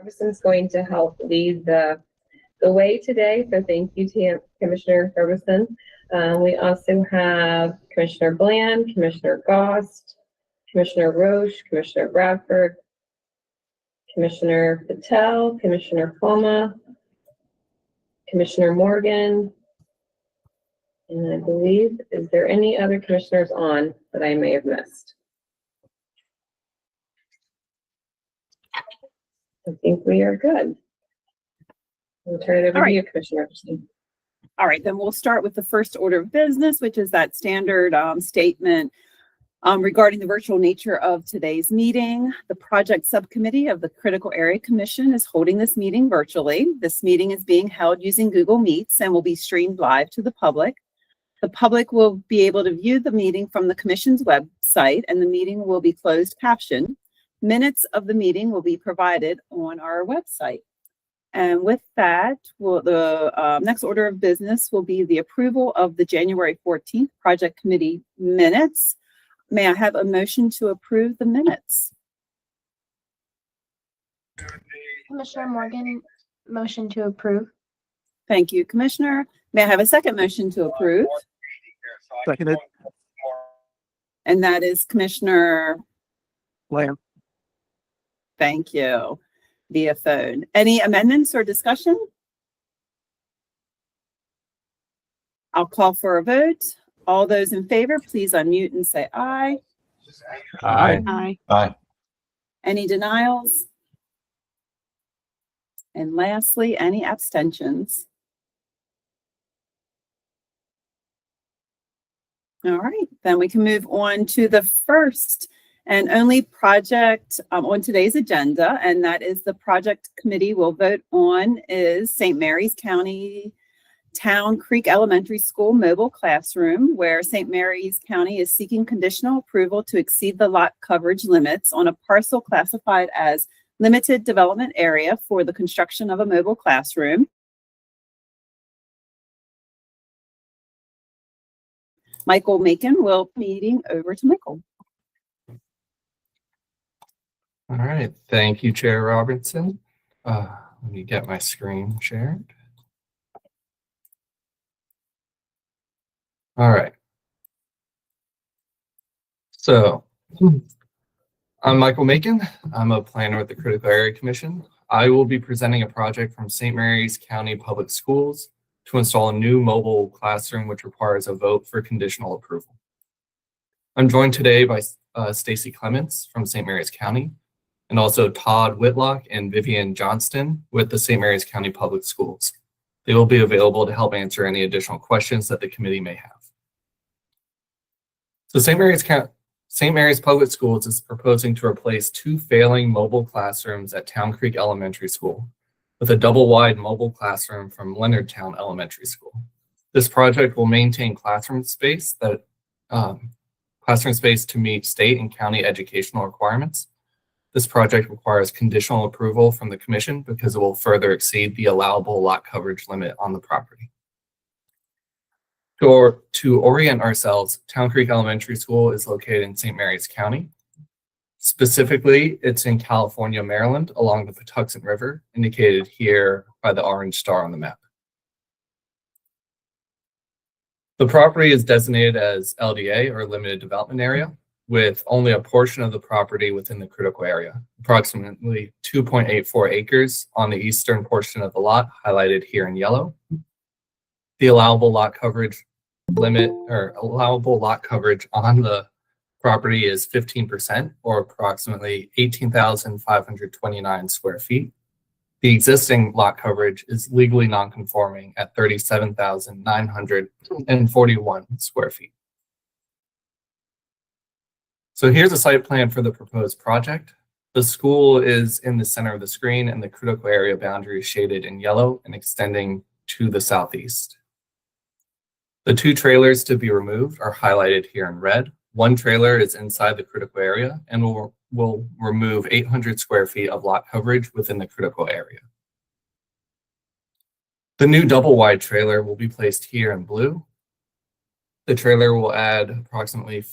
Ferguson's going to help lead the way today, so thank you to Commissioner Ferguson. We also have Commissioner Bland, Commissioner Gost, Commissioner Roche, Commissioner Bradford, Commissioner Patel, Commissioner Palma, Commissioner Morgan, and I believe, is there any other commissioners on that I may have missed? I think we are good. We'll turn it over to you, Commissioner Epperson. All right, then we'll start with the first order of business, which is that standard statement regarding the virtual nature of today's meeting. The project subcommittee of the Critical Area Commission is holding this meeting virtually. This meeting is being held using Google Meets and will be streamed live to the public. The public will be able to view the meeting from the Commission's website, and the meeting will be closed captioned. Minutes of the meeting will be provided on our website. And with that, the next order of business will be the approval of the January 14th Project Committee minutes. May I have a motion to approve the minutes? Commissioner Morgan, motion to approve. Thank you, Commissioner. May I have a second motion to approve? Seconded. And that is Commissioner Bland. Thank you. Via phone. Any amendments or discussion? I'll call for a vote. All those in favor, please unmute and say aye. Aye. Aye. Aye. Any denials? And lastly, any abstentions? All right, then we can move on to the first and only project on today's agenda, and that is the project committee will vote on is St. Mary's County Town Creek Elementary School mobile classroom, where St. Mary's County is seeking conditional approval to exceed the lot coverage limits on a parcel classified as limited development area for the construction of a mobile classroom. Michael Macon will meeting over to Michael. All right. Thank you, Chair Robertson. Let me get my screen shared. All right. So I'm Michael Macon. I'm a planner with the Critical Area Commission. I will be presenting a project from St. Mary's County Public Schools to install a new mobile classroom, which requires a vote for conditional approval. I'm joined today by Stacy Clements from St. Mary's County, and also Todd Whitlock and Vivian Johnston with the St. Mary's County Public Schools. They will be available to help answer any additional questions that the committee may have. So St. Mary's Public Schools is proposing to replace 2 failing mobile classrooms at Town Creek Elementary School with a double-wide mobile classroom from Leonardtown Elementary School. This project will maintain classroom space to meet state and county educational requirements. This project requires conditional approval from the commission because it will further exceed the allowable lot coverage limit on the property. To orient ourselves, Town Creek Elementary School is located in St. Mary's County. Specifically, it's in California, Maryland, along the Patuxent River, indicated here by the orange star on the map. The property is designated as LDA, or Limited Development Area, with only a portion of the property within the critical area, approximately 2.84 acres on the eastern portion of the lot, highlighted here in yellow. The allowable lot coverage limit, or allowable lot coverage on the property is 15%, or approximately 18,529 square feet. The existing lot coverage is legally non-conforming at 37,941 square feet. So here's a site plan for the proposed project. The school is in the center of the screen, and the critical area boundary is shaded in yellow and extending to the southeast. The 2 trailers to be removed are highlighted here in red. 1 trailer is inside the critical area and will remove 800 square feet of lot coverage within the critical area. The new double-wide trailer will be placed here in blue. The trailer will add approximately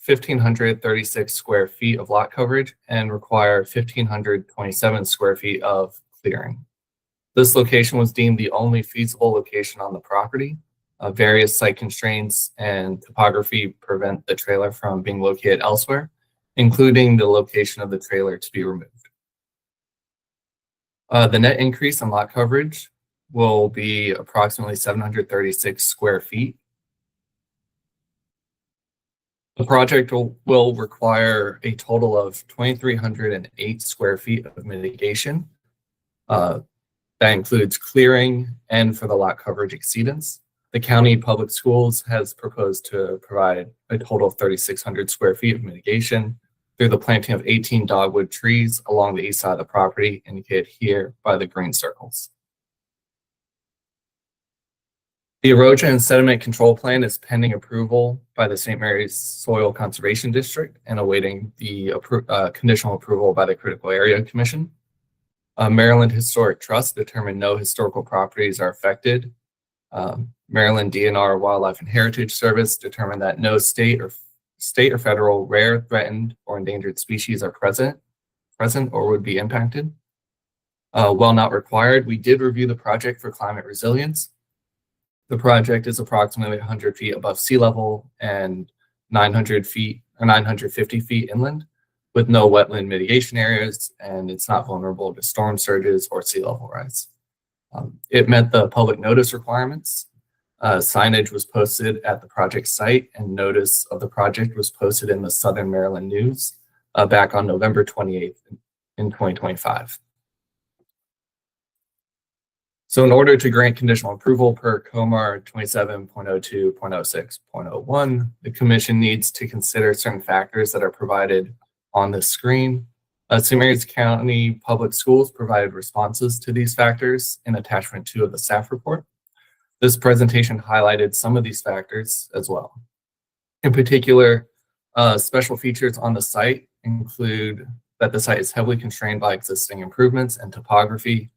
1,536 square feet of lot coverage and require 1,527 square feet of clearing. This location was deemed the only feasible location on the property. Various site constraints and topography prevent the trailer from being located elsewhere, including the location of the trailer to be removed. The net increase in lot coverage will be approximately 736 square feet. The project will require a total of 2,308 square feet of mitigation. That includes clearing and for the lot coverage exceedance. The county public schools has proposed to provide a total of 3,600 square feet of mitigation through the planting of 18 dogwood trees along the east side of the property, indicated here by the green circles. The erosion and sediment control plan is pending approval by the St. Mary's Soil Conservation District and awaiting the conditional approval by the Critical Area Commission. Maryland Historic Trust determined no historical properties are affected. Maryland DNR Wildlife and Heritage Service determined that no state or federal rare, threatened, or endangered species are present or would be impacted. While not required, we did review the project for climate resilience. The project is approximately 100 feet above sea level and 950 feet inland, with no wetland mitigation areas, and it's not vulnerable to storm surges or sea level rise. It met the public notice requirements. Signage was posted at the project site, and notice of the project was posted in the Southern Maryland News back on November 28th in 2025. So in order to grant conditional approval per COMAR 27.02.06.01, the commission needs to consider certain factors that are provided on the screen. St. Mary's County Public Schools provided responses to these factors in attachment 2 of the staff report. This presentation highlighted some of these factors as well. In particular, special features on the site include that the site is heavily constrained by existing improvements and topography,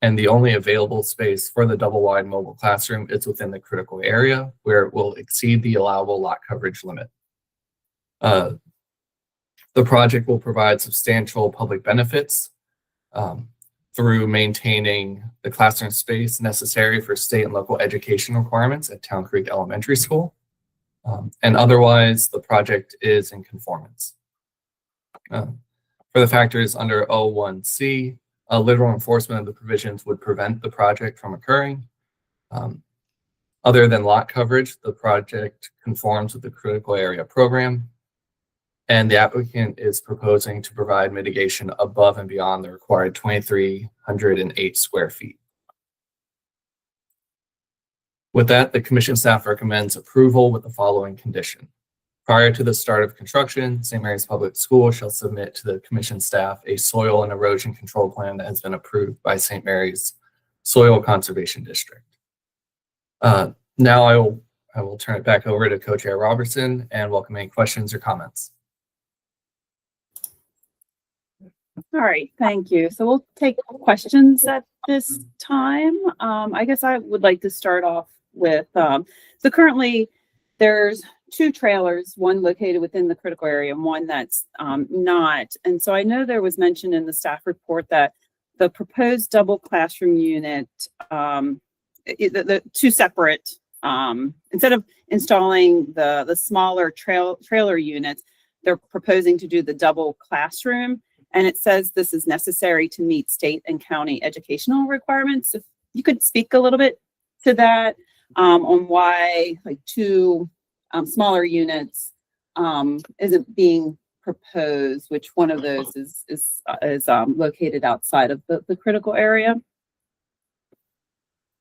and the only available space for the double-wide mobile classroom is within the critical area where it will exceed the allowable lot coverage limit. The project will provide substantial public benefits through maintaining the classroom space necessary for state and local education requirements at Town Creek Elementary School. And otherwise, the project is in conformance. For the factors under O1C, literal enforcement of the provisions would prevent the project from occurring. Other than lot coverage, the project conforms with the critical area program, and the applicant is proposing to provide mitigation above and beyond the required 2,308 square feet. With that, the commission staff recommends approval with the following condition. Prior to the start of construction, St. Mary's Public Schools shall submit to the commission staff a soil and erosion control plan that has been approved by St. Mary's Soil Conservation District. Now I will turn it back over to Co-Chair Robertson and welcome any questions or comments. All right, thank you. So we'll take questions at this time. I guess I would like to start off with, so currently there's 2 trailers, one located within the critical area and one that's not. And so I know there was mentioned in the staff report that the proposed double classroom unit, the 2 separate, instead of installing the smaller trailer units, they're proposing to do the double classroom. And it says this is necessary to meet state and county educational requirements. If you could speak a little bit to that, on why like 2 smaller units isn't being proposed, which one of those is located outside of the critical area?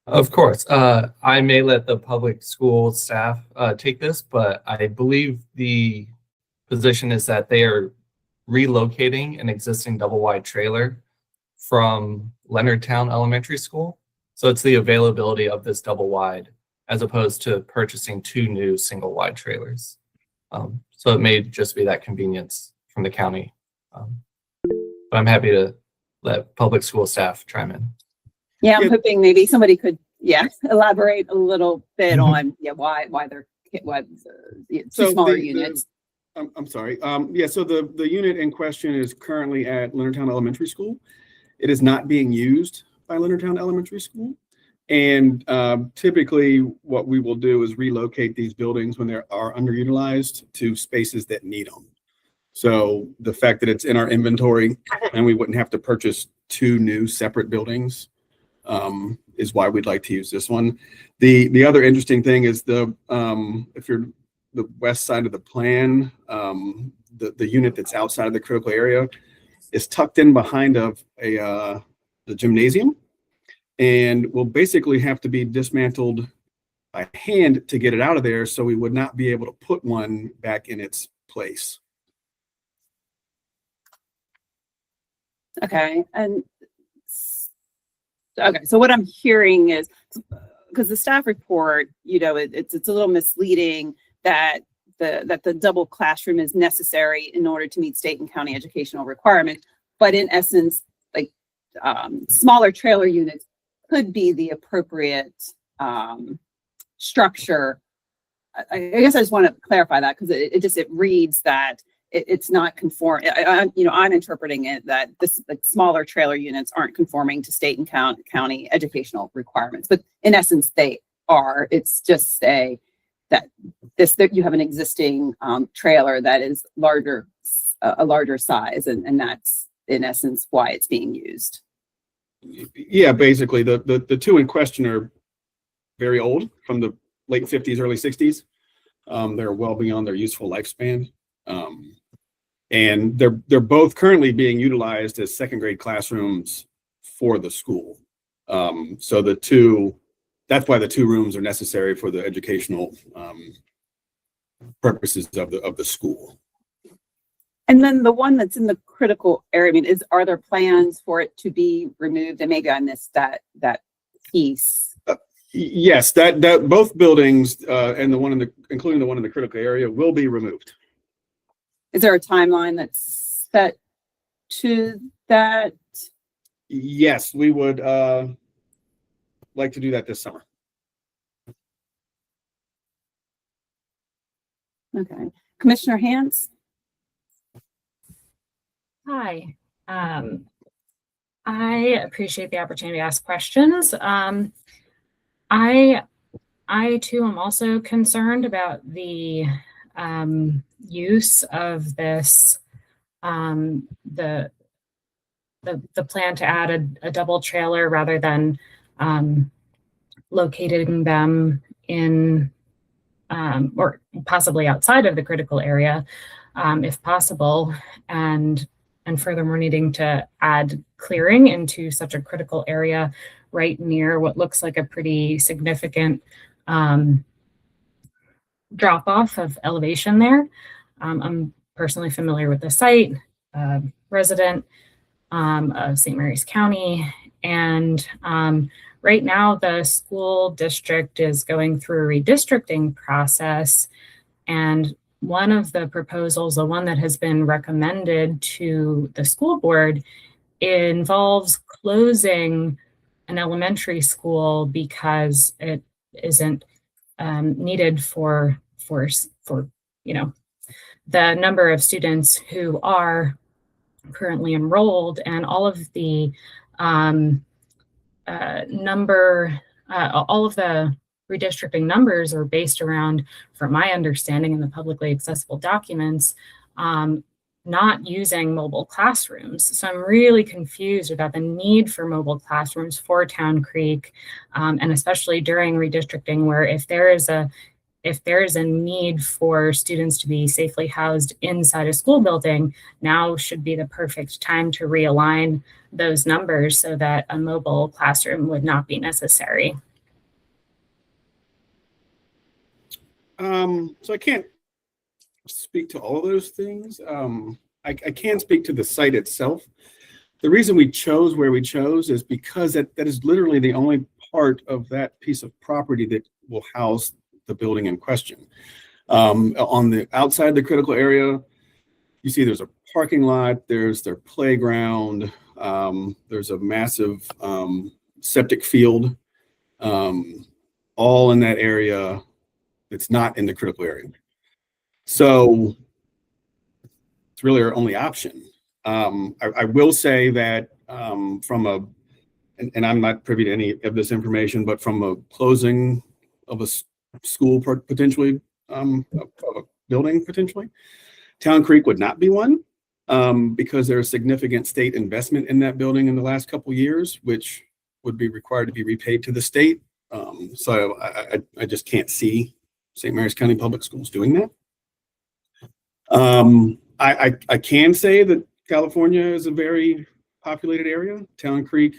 Of course, I may let the public school staff take this, but I believe the position is that they are relocating an existing double-wide trailer from Leonardtown Elementary School. So it's the availability of this double-wide as opposed to purchasing 2 new single-wide trailers. So it may just be that convenience from the county. But I'm happy to let public school staff chime in. Yeah, I'm hoping maybe somebody could, elaborate a little bit on why they're 2 smaller units. I'm sorry. So the unit in question is currently at Leonardtown Elementary School, It is not being used by Leonardtown Elementary School. And typically what we will do is relocate these buildings when they are underutilized to spaces that need them. So the fact that it's in our inventory and we wouldn't have to purchase 2 new separate buildings is why we'd like to use this one. The other interesting thing is if you're the west side of the plan, the unit that's outside of the critical area is tucked in behind the gymnasium, and will basically have to be dismantled by hand to get it out of there. So we would not be able to put one back in its place. Okay, so what I'm hearing is, because the staff report, it's a little misleading that the double classroom is necessary in order to meet state and county educational requirements. But in essence, like smaller trailer units could be the appropriate structure. I guess I just want to clarify that, because it reads that it's not conform. I'm interpreting it that smaller trailer units aren't conforming to state and county educational requirements, but in essence they are. It's just that you have an existing trailer that is a larger size, and that's in essence why it's being used. Yeah, basically the 2 in question are very old, from the late 50s, early 60s. They're well beyond their useful lifespan. And they're both currently being utilized as second grade classrooms for the school. So that's why the 2 rooms are necessary for the educational purposes of the school. And then the one that's in the critical area, are there plans for it to be removed? And maybe I missed that piece. Yes, that both buildings and including the one in the critical area will be removed. Is there a timeline that's set to that? Yes, we would like to do that this summer. Okay. Commissioner Hans? Hi. I appreciate the opportunity to ask questions. I too am also concerned about the use of this, the plan to add a double trailer rather than locating them in or possibly outside of the critical area, if possible, and furthermore needing to add clearing into such a critical area right near what looks like a pretty significant drop off of elevation there. I'm personally familiar with the site, resident of St. Mary's County, and right now the school district is going through a redistricting process, and one of the proposals, the one that has been recommended to the school board, involves closing an elementary school because it isn't needed for the number of students who are currently enrolled, and all of the all of the redistricting numbers are based around, from my understanding in the publicly accessible documents, not using mobile classrooms. So I'm really confused about the need for mobile classrooms for Town Creek, and especially during redistricting, where if there is a need for students to be safely housed inside a school building, now should be the perfect time to realign those numbers so that a mobile classroom would not be necessary. So I can't speak to all of those things. I can speak to the site itself. The reason we chose where we chose is because that is literally the only part of that piece of property that will house the building in question. On the outside the critical area, you see there's a parking lot, there's their playground, there's a massive septic field, all in that area. It's not in the critical area. So it's really our only option. I will say that and I'm not privy to any of this information, but from a closing of a school potentially, of a building potentially, Town Creek would not be one, because there's significant state investment in that building in the last couple of years, which would be required to be repaid to the state. So I just can't see St. Mary's County Public Schools doing that. I can say that California is a very populated area. Town Creek,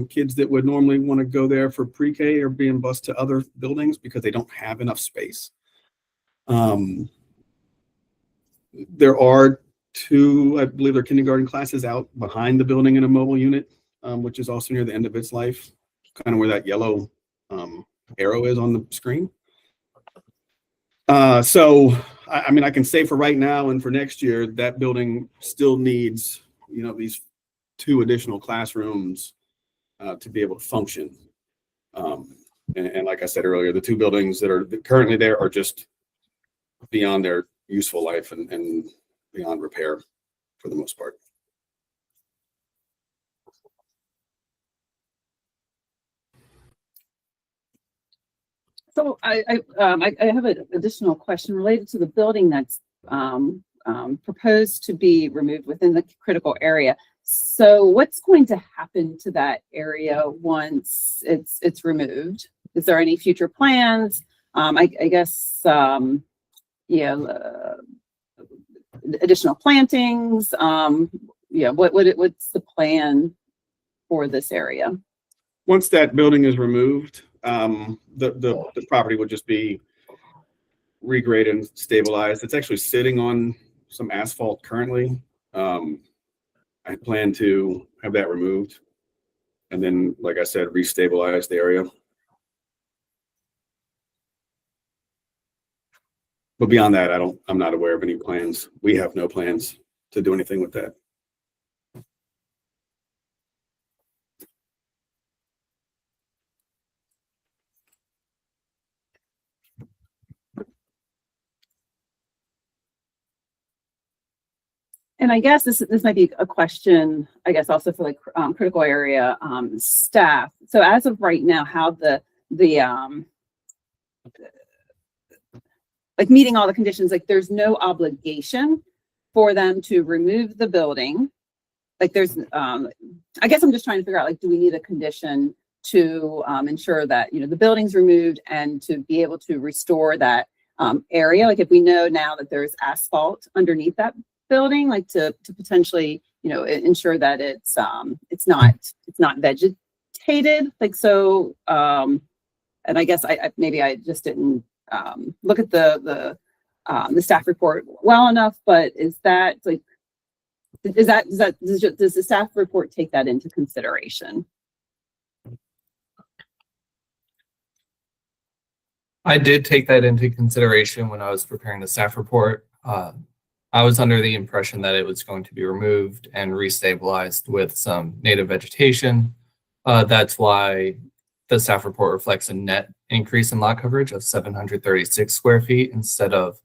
kids that would normally want to go there for pre-K are being bused to other buildings because they don't have enough space. There are two, I believe, there are kindergarten classes out behind the building in a mobile unit, which is also near the end of its life, kind of where that yellow arrow is on the screen. So, I mean, I can say for right now and for next year, that building still needs, these 2 additional classrooms to be able to function. And like I said earlier, the 2 buildings that are currently there are just beyond their useful life and beyond repair for the most part. So I have an additional question related to the building that's proposed to be removed within the critical area. So what's going to happen to that area once it's removed? Is there any future plans? I guess additional plantings. What's the plan for this area? Once that building is removed, the property would just be regraded and stabilized. It's actually sitting on some asphalt currently. I plan to have that removed and then, like I said, restabilize the area. But beyond that, I'm not aware of any plans. We have no plans to do anything with that. And I guess this might be a question, I guess, also for like critical area staff. So as of right now, how the like meeting all the conditions, like there's no obligation for them to remove the building. Like there's, I guess I'm just trying to figure out, like, do we need a condition to ensure that, the building's removed and to be able to restore that area? Like if we know now that there's asphalt underneath that building, like to potentially, ensure that it's not vegetated. Like, so, and I guess maybe I just didn't look at the staff report well enough, but does the staff report take that into consideration? I did take that into consideration when I was preparing the staff report. I was under the impression that it was going to be removed and restabilized with some native vegetation. That's why the staff report reflects a net increase in lot coverage of 736 square feet instead of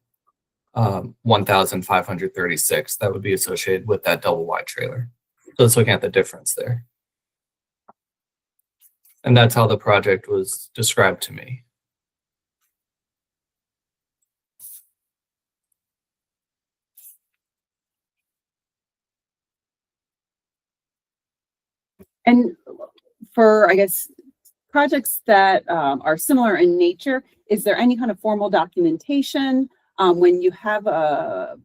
1,536 that would be associated with that double wide trailer. So let's look at the difference there. And that's how the project was described to me. And for, I guess, projects that are similar in nature, is there any kind of formal documentation when you have a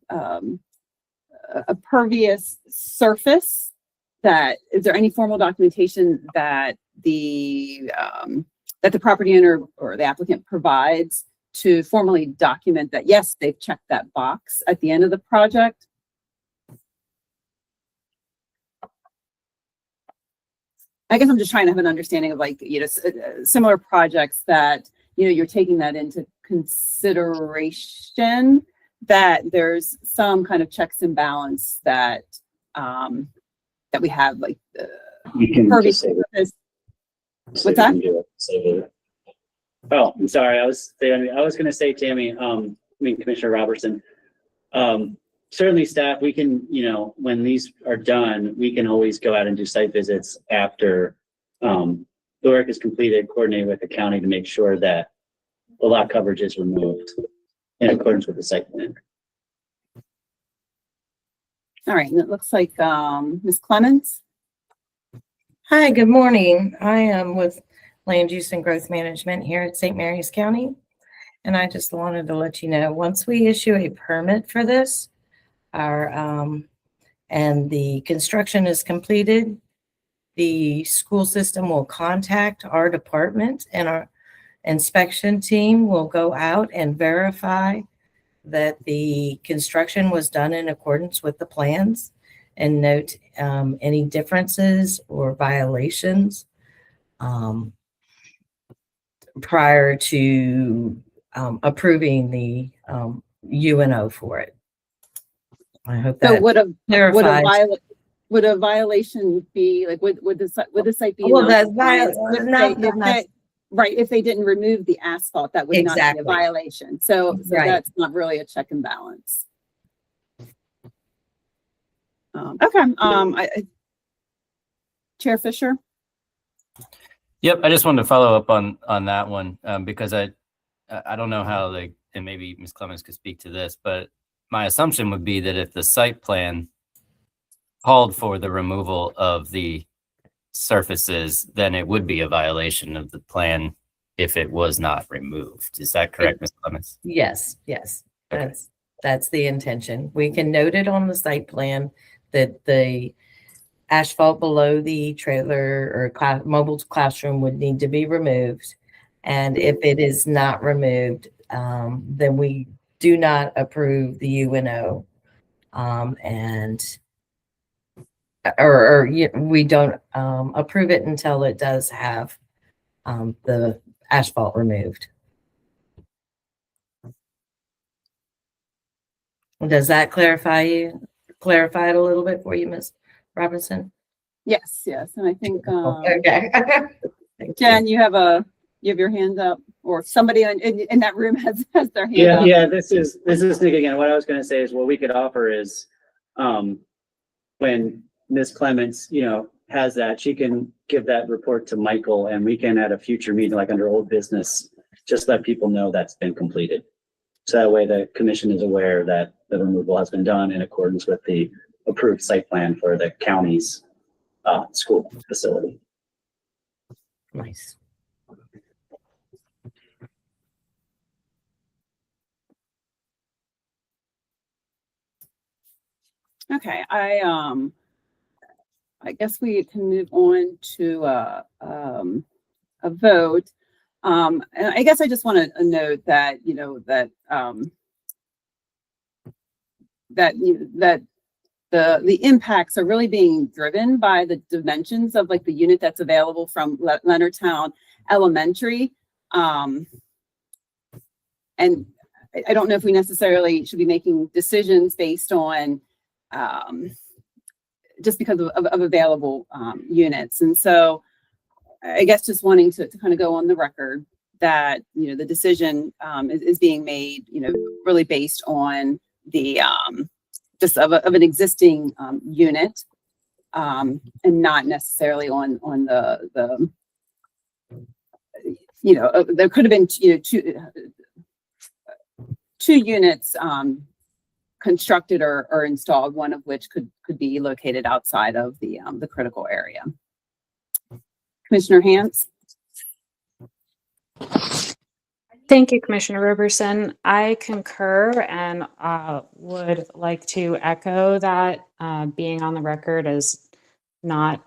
pervious surface? Is there any formal documentation that the property owner or the applicant provides to formally document that, yes, they've checked that box at the end of the project? I guess I'm just trying to have an understanding of, like, similar projects that, you're taking that into consideration, that there's some kind of checks and balance that that we have, like You can pervious just save it. surface. Save What's it that? and do it. Save it. Oh, I'm sorry. I was going to say, Tammy, Commissioner Robertson, certainly staff, we can, when these are done, we can always go out and do site visits after the work is completed, coordinate with the county to make sure that the lot coverage is removed in accordance with the site plan. All right, and it looks like Ms. Clemens. Hi, good morning. I am with Land Use and Growth Management here at St. Mary's County. And I just wanted to let you know, once we issue a permit for this, and the construction is completed, the school system will contact our department and our inspection team will go out and verify that the construction was done in accordance with the plans and note any differences or violations prior to approving the UNO for it. I hope So that would a clarifies. would a violation be like would the site be Well, that's non-compliant if they didn't remove the asphalt, that would not be Exactly. a violation. So Right. that's not really a check and balance. Okay. Chair Fisher. Yep, I just wanted to follow up on that one because I don't know how and maybe Ms. Clemens could speak to this, but my assumption would be that if the site plan called for the removal of the surfaces, then it would be a violation of the plan if it was not removed. Is that correct, Ms. Clemens? Yes, Okay. that's the intention. We can note it on the site plan that the asphalt below the trailer or mobile classroom would need to be removed. And if it is not removed, then we do not approve the UNO. We don't approve it until it does have the asphalt removed. Does that clarify it a little bit for you, Ms. Robinson? Yes, and I think Okay. Jen, you have your hand up, or somebody in that room has their hand up. Yeah, this is Nick again. What I was going to say is what we could offer is when Ms. Clements, has that, she can give that report to Michael and we can at a future meeting, like under old business, just let people know that's been completed. So that way the commission is aware that the removal has been done in accordance with the approved site plan for the county's school facility. Nice. Okay, I guess we can move on to a vote. And I guess I just want to note that that the impacts are really being driven by the dimensions of like the unit that's available from Leonardtown Elementary. And I don't know if we necessarily should be making decisions based on just because of available units. And so I guess just wanting to kind of go on the record that, the decision is being made, really based on the just of an existing unit and not necessarily on the there could have been, two units constructed or installed, one of which could be located outside of the critical area. Commissioner Hans? Thank you, Commissioner Roberson. I concur and would like to echo that being on the record is not,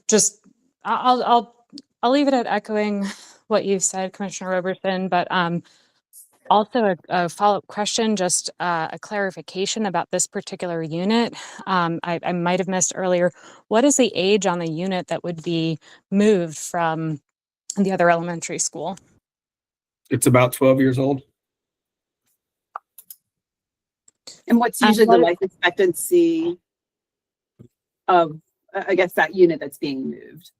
just I'll leave it at echoing what you've said, Commissioner Roberson, but also a follow-up question, just a clarification about this particular unit. I might have missed earlier. What is the age on the unit that would be moved from the other elementary school? It's about 12 years old. And what's usually the life expectancy of, I guess, that unit that's being moved?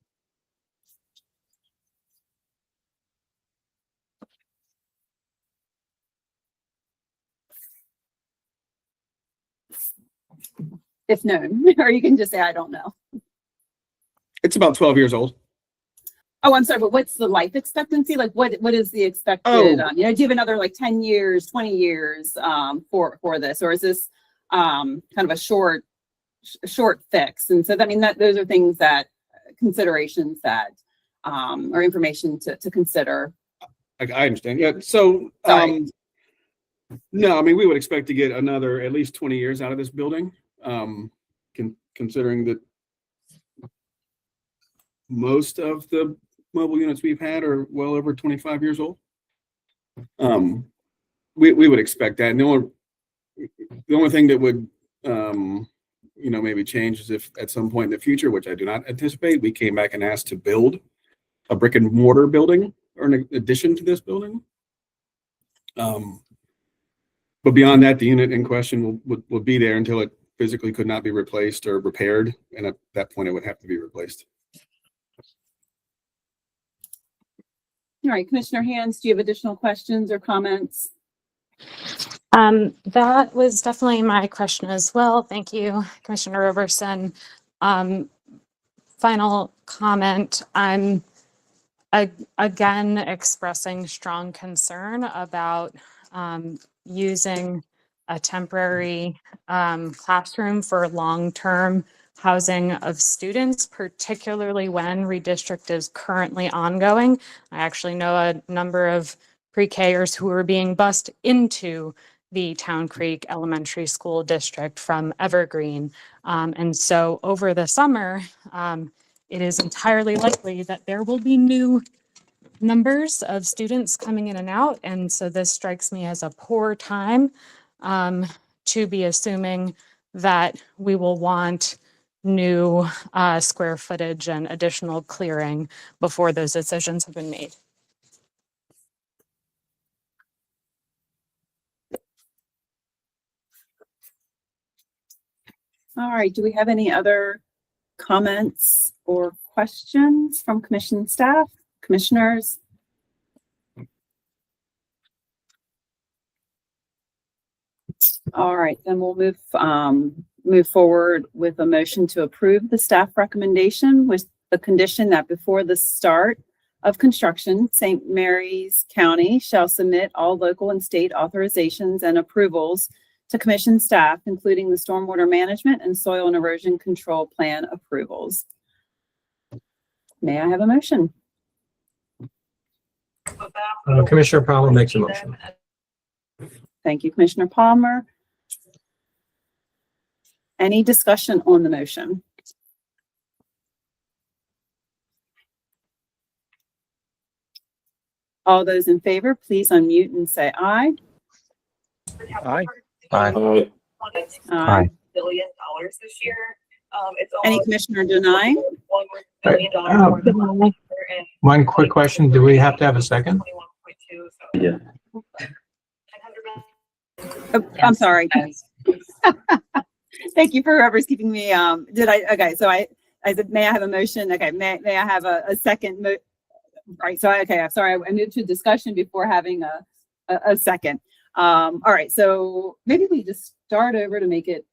if known, or you can just say, I don't know. It's about 12 years old. Oh, I'm sorry, but what's the life expectancy? Like what is the expected, Oh. you know, do you have another like 10 years, 20 years, for this, or is this, kind of a short fix? And so, I mean, those are things that, considerations that, or information to consider. I understand. Yeah. So, Sorry. no, I mean, we would expect to get another at least 20 years out of this building. Considering that most of the mobile units we've had are well over 25 years old. We would expect that. And the only thing that would, maybe change is if at some point in the future, which I do not anticipate, we came back and asked to build a brick and mortar building or an addition to this building. But beyond that, the unit in question would be there until it physically could not be replaced or repaired. And at that point, it would have to be replaced. All right, Commissioner Hands, do you have additional questions or comments? That was definitely my question as well. Thank you, Commissioner Roberson. Final comment. I'm again expressing strong concern about using a temporary classroom for long-term housing of students, particularly when redistrict is currently ongoing. I actually know a number of pre-Kers who are being bused into the Town Creek Elementary School District from Evergreen. And so over the summer, it is entirely likely that there will be new numbers of students coming in and out. And so this strikes me as a poor time to be assuming that we will want new square footage and additional clearing before those decisions have been made. All right, do we have any other comments or questions from commission staff, commissioners? All right, then we'll move forward with a motion to approve the staff recommendation with the condition that before the start of construction, St. Mary's County shall submit all local and state authorizations and approvals to commission staff, including the stormwater management and soil and erosion control plan approvals. May I have a motion? Commissioner Palmer makes a motion. Thank you, Commissioner Palmer. Any discussion on the motion? All those in favor, please unmute and say aye. Aye. Aye. Aye. $billion this year. Any commissioner denying? One quick question. Do we have to have a second? Yeah. Oh, I'm sorry. Thank you for whoever's keeping me, okay, so I said, may I have a motion? Okay, may I have a second? Right, so I'm sorry, I moved to discussion before having a second. All right, so maybe we just start over to make it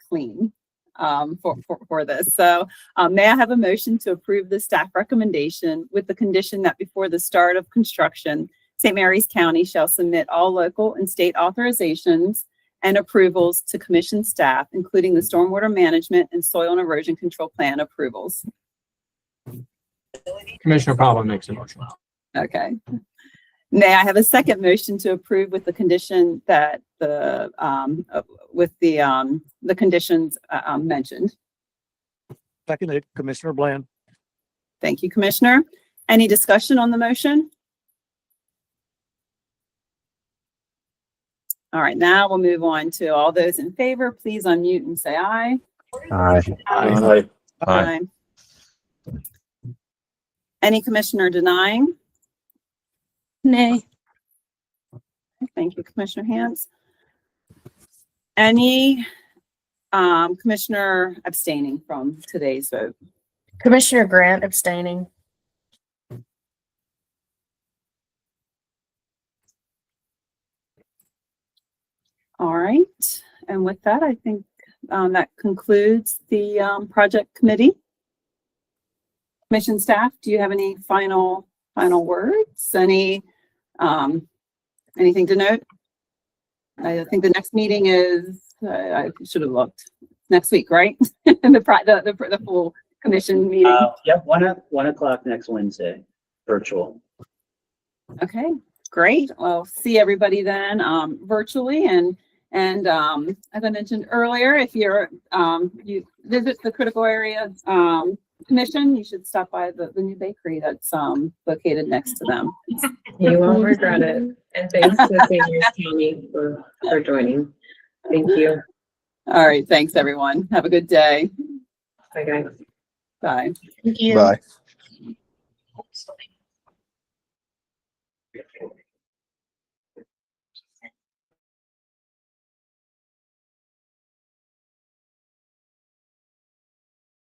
clean for this. So may I have a motion to approve the staff recommendation with the condition that before the start of construction, St. Mary's County shall submit all local and state authorizations and approvals to commission staff, including the stormwater management and soil and erosion control plan approvals. Commissioner Palmer makes a motion. Okay. May I have a second motion to approve with the condition that the conditions mentioned? Seconded, Commissioner Bland. Thank you, Commissioner. Any discussion on the motion? All right, now we'll move on to all those in favor. Please unmute and say aye. Aye. Aye. Aye. Any commissioner denying? Nay. Thank you, Commissioner Hans. Any commissioner abstaining from today's vote? Commissioner Grant abstaining. All right, and with that, I think that concludes the project committee. Commission staff, do you have any final words? Anything to note? I think the next meeting is, I should have looked, next week, right? The full commission meeting. Yep, 1 o'clock next Wednesday, virtual. Okay, great. Well, see everybody then virtually, and as I mentioned earlier, if you visit the critical area commission, you should stop by the new bakery that's located next to them. You won't regret it. And thanks to Seniors County for joining. Thank you. All right, thanks everyone. Have a good day. Bye, guys. Bye. Thank you. Bye.